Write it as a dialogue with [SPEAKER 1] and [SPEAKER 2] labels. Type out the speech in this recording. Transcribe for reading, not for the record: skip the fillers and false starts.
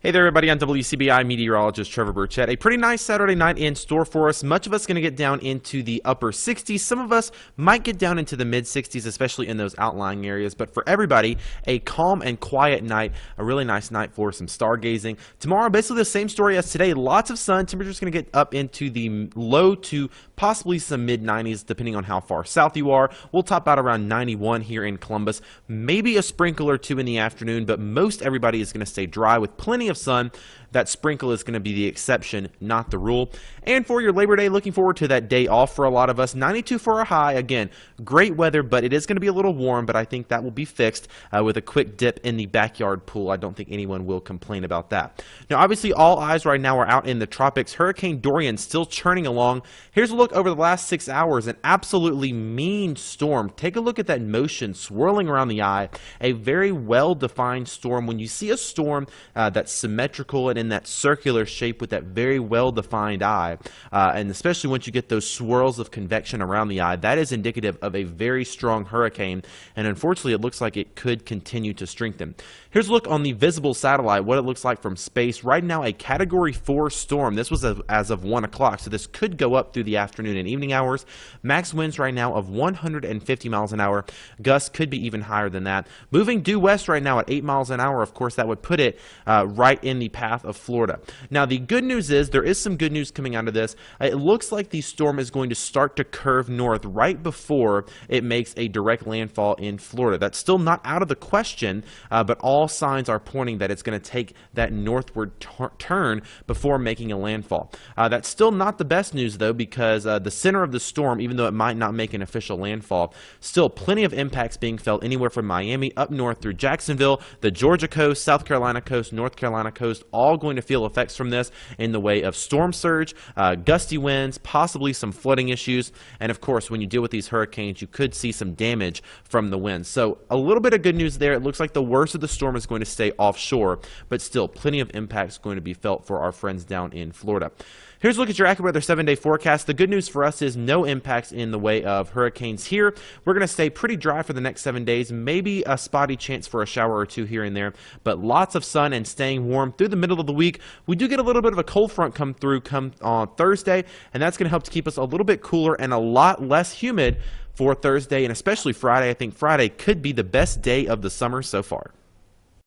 [SPEAKER 1] Hey there, everybody. I'm WCBI meteorologist Trevor Burchett. A pretty nice Saturday night in store for us. Much of us going to get down into the upper 60s. Some of us might get down into the mid 60s, especially in those outlying areas. But for everybody, a calm and quiet night. A really nice night for some stargazing. Tomorrow, basically the same story as today. Lots of sun. Temperature's going to get up into the low to possibly some mid 90s, depending on how far south you are. We'll top out around 91 here in Columbus. Maybe a sprinkle or two in the afternoon, but most everybody is going to stay dry with plenty of sun. That sprinkle is going to be the exception, not the rule. And for your Labor Day, looking forward to that day off for a lot of us. 92 for a high. Again, great weather, but it is going to be a little warm, but I think that will be fixed with a quick dip in the backyard pool. I don't think anyone will complain about that. Now, obviously, all eyes right now are out in the tropics. Hurricane Dorian still churning along. Here's a look over the last 6 hours. An absolutely mean storm. Take a look at that motion swirling around the eye. A very well-defined storm. When you see a storm that's symmetrical and in that circular shape with that very well-defined eye, and especially once you get those swirls of convection around the eye, that is indicative of a very strong hurricane, and unfortunately it looks like it could continue to strengthen. Here's a look on the visible satellite, what it looks like from space. Right now, a Category 4 storm. This was as of 1 o'clock, so this could go up through the afternoon and evening hours. Max winds right now of 150 miles an hour. Gusts could be even higher than that. Moving due west right now at 8 miles an hour. Of course, that would put it right in the path of Florida. Now, the good news is there is some good news coming out of this. It looks like the storm is going to start to curve north right before it makes a direct landfall in Florida. That's still not out of the question, but all signs are pointing that it's going to take that northward turn before making a landfall. That's still not the best news, though, because the center of the storm, even though it might not make an official landfall, still plenty of impacts being felt anywhere from Miami up north through Jacksonville, the Georgia coast, South Carolina coast, North Carolina coast, all going to feel effects from this in the way of storm surge, gusty winds, possibly some flooding issues, and of course, when you deal with these hurricanes, you could see some damage from the winds. So a little bit of good news there. It looks like the worst of the storm is going to stay offshore, but still plenty of impacts going to be felt for our friends down in Florida. Here's a look at your AccuWeather 7-day forecast. The good news for us is no impacts in the way of hurricanes here. We're going to stay pretty dry for the next 7 days, maybe a spotty chance for a shower or two here and there, but lots of sun and staying warm through the middle of the week. We do get a little bit of a cold front come through on Thursday, and that's going to help to keep us a little bit cooler and a lot less humid for Thursday and especially Friday. I think Friday could be the best day of the summer so far.